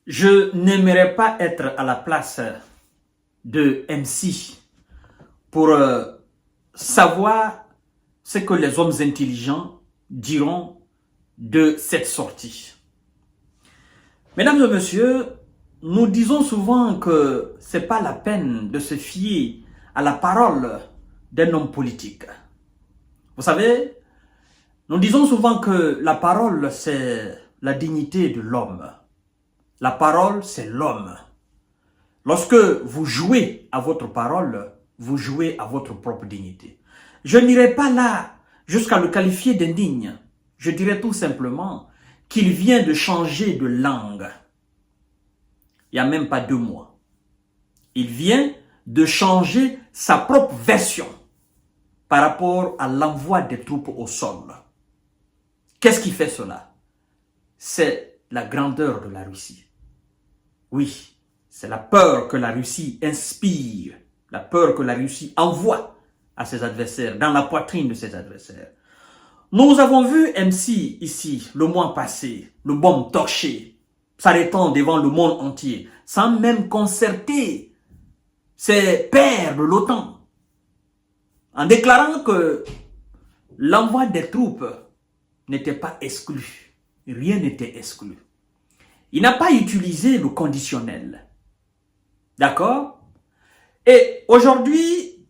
Je n'aimerais pas être à la place de MC pour savoir ce que les hommes intelligents diront de cette sortie. Mesdames et messieurs, nous disons souvent que ce n'est pas la peine de se fier à la parole d'un homme politique. Vous savez, nous disons souvent que la parole, c'est la dignité de l'homme. La parole, c'est l'homme. Lorsque vous jouez à votre parole, vous jouez à votre propre dignité. Je n'irai pas là jusqu'à le qualifier d'indigne. Je dirais tout simplement qu'il vient de changer de langue. Il n'y a même pas 2 mois. Il vient de changer sa propre version par rapport à l'envoi des troupes au sol. Qu'est-ce qui fait cela? C'est la grandeur de la Russie. Oui, c'est la peur que la Russie inspire, la peur que la Russie envoie à ses adversaires, dans la poitrine de ses adversaires. Nous avons vu MC ici, le mois passé, le bombe torché, s'arrêtant devant le monde entier, sans même concerter ses pairs de l'OTAN, en déclarant que l'envoi des troupes n'était pas exclu. Rien n'était exclu. Il n'a pas utilisé le conditionnel. D'accord? Et aujourd'hui,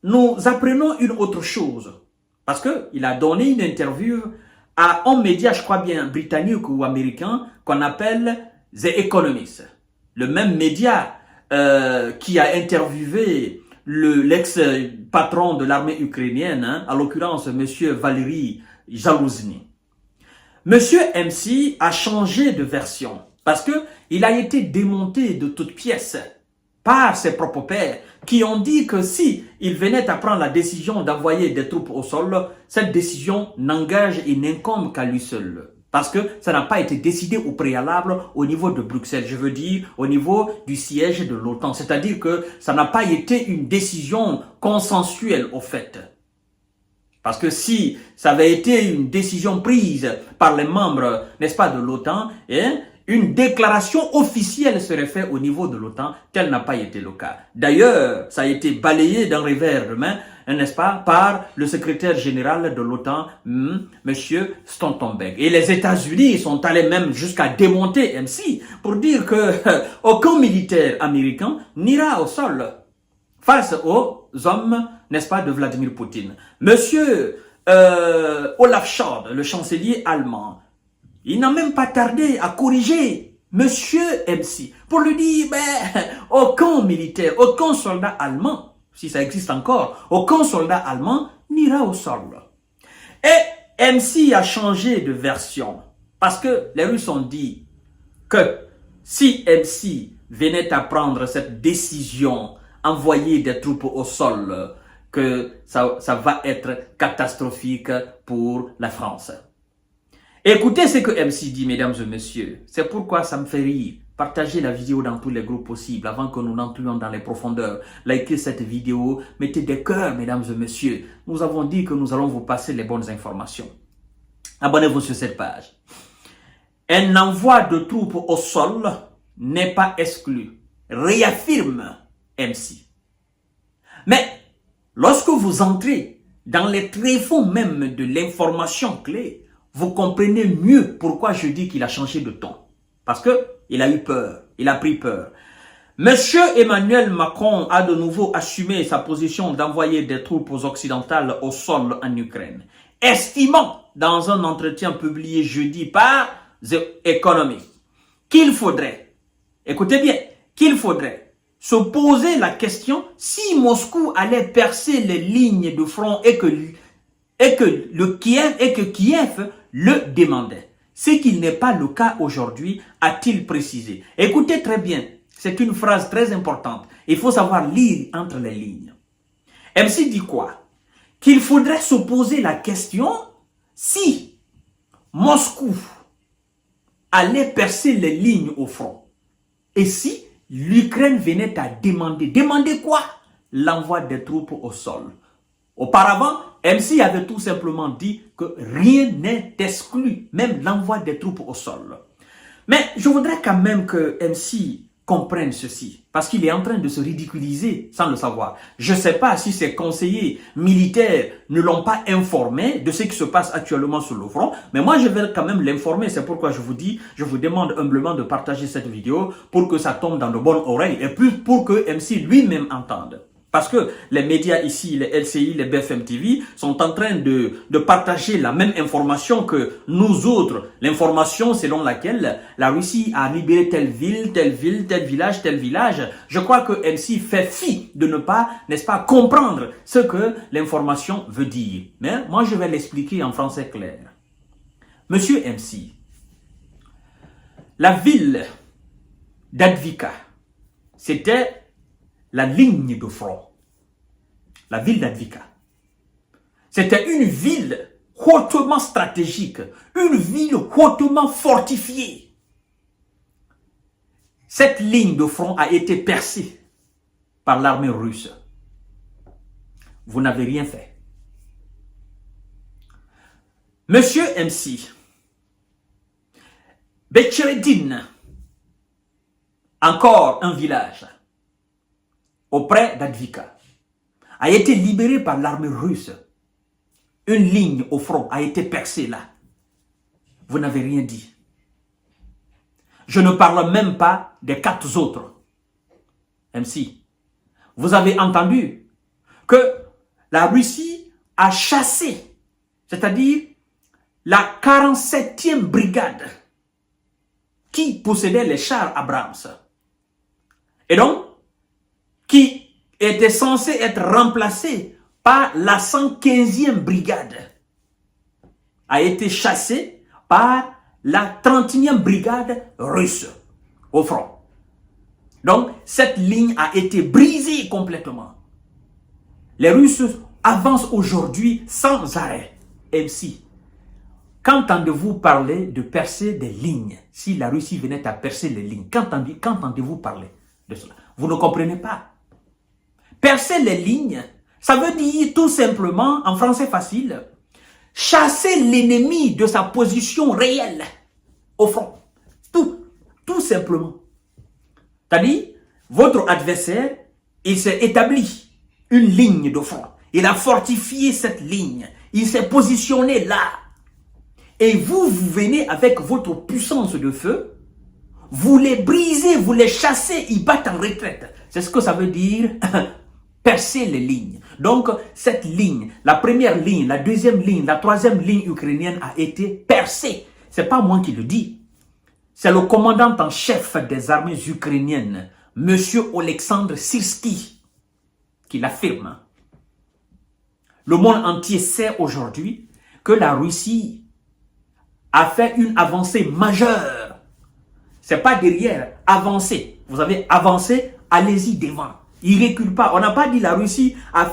nous apprenons une autre chose. Parce qu'il a donné une interview à un média, je crois bien, britannique ou américain, qu'on appelle The Economist. Le même média qui a interviewé l'ex-patron de l'armée ukrainienne, en l'occurrence, M. Valery Zaluzny. Monsieur MC a changé de version parce qu'il a été démonté de toutes pièces par ses propres pairs qui ont dit que si il venait à prendre la décision d'envoyer des troupes au sol, cette décision n'engage et n'incombe qu'à lui seul. Parce que ça n'a pas été décidé au préalable au niveau de Bruxelles, je veux dire au niveau du siège de l'OTAN. C'est-à-dire que ça n'a pas été une décision consensuelle au fait. Parce que si ça avait été une décision prise par les membres, n'est-ce pas, de l'OTAN, une déclaration officielle serait faite au niveau de l'OTAN, tel n'a pas été le cas. D'ailleurs, ça a été balayé d'un revers de main, n'est-ce pas, par le secrétaire général de l'OTAN, M. Stoltenberg. Et les États-Unis sont allés même jusqu'à démonter MC pour dire que aucun militaire américain n'ira au sol face aux hommes, n'est-ce pas, de Vladimir Poutine. Monsieur Olaf Scholz, le chancelier allemand, il n'a même pas tardé à corriger Monsieur MC pour lui dire, aucun militaire, aucun soldat allemand, si ça existe encore, aucun soldat allemand n'ira au sol. Et MC a changé de version parce que les Russes ont dit que si MC venait à prendre cette décision, envoyer des troupes au sol, que ça va être catastrophique pour la France. Écoutez ce que MC dit, mesdames et messieurs. C'est pourquoi ça me fait rire. Partagez la vidéo dans tous les groupes possibles avant que nous n'entrions dans les profondeurs. Likez cette vidéo, mettez des cœurs, mesdames et messieurs. Nous avons dit que nous allons vous passer les bonnes informations. Abonnez-vous sur cette page. Un envoi de troupes au sol n'est pas exclu, réaffirme MC. Mais lorsque vous entrez dans les tréfonds même de l'information clé, vous comprenez mieux pourquoi je dis qu'il a changé de ton. Parce qu'il a eu peur, il a pris peur. Monsieur Emmanuel Macron a de nouveau assumé sa position d'envoyer des troupes occidentales au sol en Ukraine, estimant dans un entretien publié jeudi par The Economist qu'il faudrait, écoutez bien, qu'il faudrait se poser la question si Moscou allait percer les lignes de front et que Kiev le demandait. Ce qui n'est pas le cas aujourd'hui, a-t-il précisé. Écoutez très bien, c'est une phrase très importante. Il faut savoir lire entre les lignes. MC dit quoi? Qu'il faudrait se poser la question si Moscou allait percer les lignes au front. Et si l'Ukraine venait à demander. Demander quoi? L'envoi des troupes au sol. Auparavant, MC avait tout simplement dit que rien n'est exclu, même l'envoi des troupes au sol. Mais je voudrais quand même que MC comprenne ceci, parce qu'il est en train de se ridiculiser sans le savoir. Je ne sais pas si ses conseillers militaires ne l'ont pas informé de ce qui se passe actuellement sur le front, mais moi je vais quand même l'informer. C'est pourquoi je vous dis, je vous demande humblement de partager cette vidéo pour que ça tombe dans de bonnes oreilles et plus pour que MC lui-même entende. Parce que les médias ici, les LCI, les BFM TV, sont en train de partager la même information que nous autres. L'information selon laquelle la Russie a libéré telle ville, tel village, tel village. Je crois que MC fait fi de ne pas, n'est-ce pas, comprendre ce que l'information veut dire. Mais moi, je vais l'expliquer en français clair. Monsieur MC, la ville d'Advika, c'était la ligne de front. La ville d'Advika. C'était une ville hautement stratégique, une ville hautement fortifiée. Cette ligne de front a été percée par l'armée russe. Vous n'avez rien fait. Monsieur MC, Becheredine, encore un village auprès d'Advika, a été libéré par l'armée russe. Une ligne au front a été percée là. Vous n'avez rien dit. Je ne parle même pas des 4 autres. MC, vous avez entendu que la Russie a chassé, c'est-à-dire la 47e brigade qui possédait les chars Abrams. Et donc, qui était censé être remplacé par la 115e brigade, a été chassé par la 31e brigade russe au front. Donc, cette ligne a été brisée complètement. Les Russes avancent aujourd'hui sans arrêt. MC, qu'entendez-vous parler de percer des lignes? Si la Russie venait à percer les lignes, qu'entendez-vous parler de cela? Vous ne comprenez pas. Percer les lignes, ça veut dire tout simplement, en français facile, chasser l'ennemi de sa position réelle au front. Tout simplement. C'est-à-dire, votre adversaire, il s'est établi une ligne de front. Il a fortifié cette ligne. Il s'est positionné là. Et vous venez avec votre puissance de feu, vous les brisez, vous les chassez, ils battent en retraite. C'est ce que ça veut dire percer les lignes. Donc, cette ligne, la première ligne, la deuxième ligne, la troisième ligne ukrainienne a été percée. Ce n'est pas moi qui le dis. C'est le commandant en chef des armées ukrainiennes, M. Oleksandr Syrski, qui l'affirme. Le monde entier sait aujourd'hui que la Russie a fait une avancée majeure. Ce n'est pas derrière, avancé. Vous avez avancé, allez-y devant. Il ne recule pas. On n'a pas dit la Russie a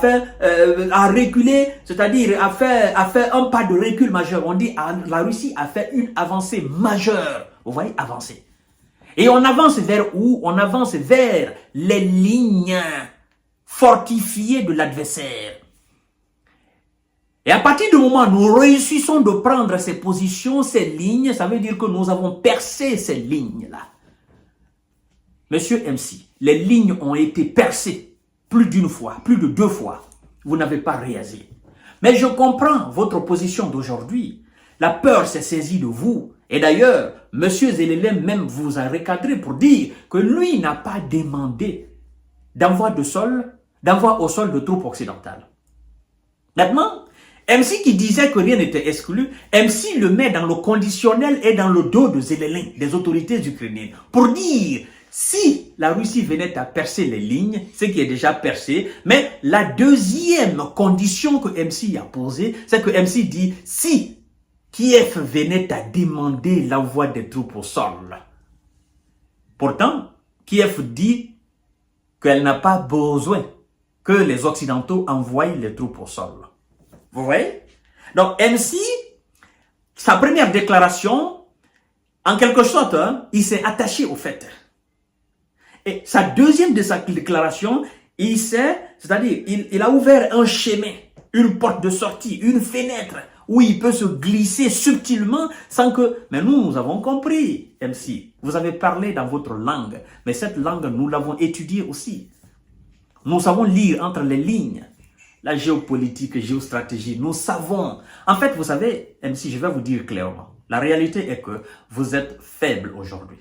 reculé, c'est-à-dire a fait un pas de recul majeur. On dit la Russie a fait une avancée majeure. Vous voyez, avancée. Et on avance vers où? On avance vers les lignes fortifiées de l'adversaire. Et à partir du moment où nous réussissons de prendre ces positions, ces lignes, ça veut dire que nous avons percé ces lignes-là. Monsieur MC, les lignes ont été percées plus d'une fois, plus de 2 fois. Vous n'avez pas réagi. Mais je comprends votre position d'aujourd'hui. La peur s'est saisie de vous. Et d'ailleurs, M. Zelensky même vous a recadré pour dire que lui n'a pas demandé d'envoi au sol de troupes occidentales. Maintenant, MC qui disait que rien n'était exclu, MC le met dans le conditionnel et dans le dos de Zelensky, des autorités ukrainiennes, pour dire si la Russie venait à percer les lignes, ce qui est déjà percé, mais la deuxième condition que MC a posée, c'est que MC dit si Kiev venait à demander l'envoi des troupes au sol. Pourtant, Kiev dit qu'elle n'a pas besoin que les Occidentaux envoient les troupes au sol. Vous voyez? Donc MC, sa première déclaration, en quelque sorte, il s'est attaché au fait. Et sa deuxième déclaration, il a ouvert un chemin, une porte de sortie, une fenêtre où il peut se glisser subtilement sans que... Mais nous avons compris, MC. Vous avez parlé dans votre langue, mais cette langue, nous l'avons étudiée aussi. Nous savons lire entre les lignes. La géopolitique, géostratégie, nous savons. En fait, vous savez, MC, je vais vous dire clairement, la réalité est que vous êtes faible aujourd'hui.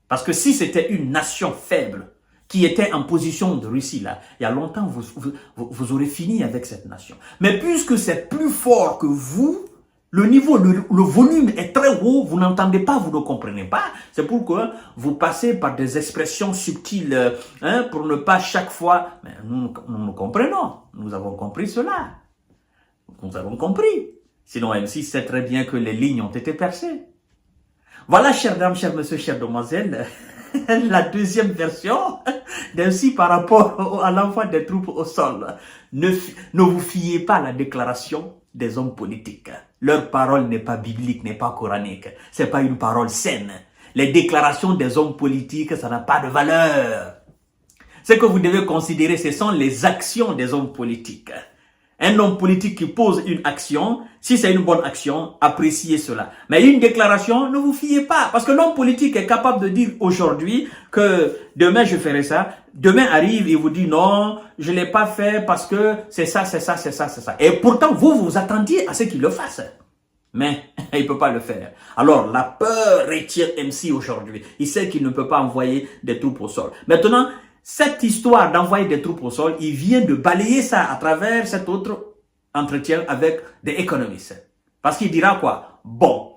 Parce que si c'était une nation faible qui était en position de Russie, là, il y a longtemps, vous aurez fini avec cette nation. Mais puisque c'est plus fort que vous, le niveau, le volume est très haut, vous n'entendez pas, vous ne comprenez pas. C'est pourquoi vous passez par des expressions subtiles pour ne pas chaque fois... Mais nous comprenons, nous avons compris cela. Nous avons compris. Sinon, M6 sait très bien que les lignes ont été percées. Voilà, chères dames, chers messieurs, chères demoiselles, la deuxième version d'M6 par rapport à l'envoi des troupes au sol. Ne vous fiez pas à la déclaration des hommes politiques. Leur parole n'est pas biblique, n'est pas coranique. C'est pas une parole saine. Les déclarations des hommes politiques, ça n'a pas de valeur. Ce que vous devez considérer, ce sont les actions des hommes politiques. Un homme politique qui pose une action, si c'est une bonne action, appréciez cela. Mais une déclaration, ne vous fiez pas. Parce que l'homme politique est capable de dire aujourd'hui que demain je ferai ça. Demain arrive et vous dit non, je ne l'ai pas fait parce que c'est ça, c'est ça, c'est ça, c'est ça. Et pourtant, vous attendiez à ce qu'il le fasse. Mais il ne peut pas le faire. Alors, la peur retient MC aujourd'hui. Il sait qu'il ne peut pas envoyer des troupes au sol. Maintenant, cette histoire d'envoyer des troupes au sol, il vient de balayer ça à travers cet autre entretien avec des économistes. Parce qu'il dira quoi? Bon,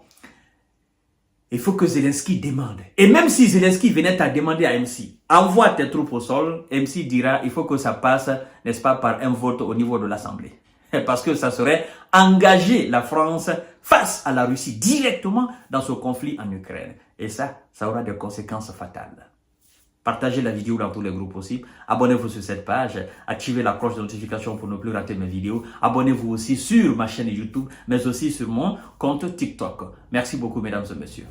il faut que Zelensky demande. Et même si Zelensky venait à demander à MC, envoie tes troupes au sol, MC dira, il faut que ça passe, n'est-ce pas, par un vote au niveau de l'Assemblée. Parce que ça serait engager la France face à la Russie directement dans ce conflit en Ukraine. Et ça aura des conséquences fatales. Partagez la vidéo dans tous les groupes possibles. Abonnez-vous sur cette page. Activez la cloche de notification pour ne plus rater mes vidéos. Abonnez-vous aussi sur ma chaîne YouTube, mais aussi sur mon compte TikTok. Merci beaucoup, mesdames et messieurs.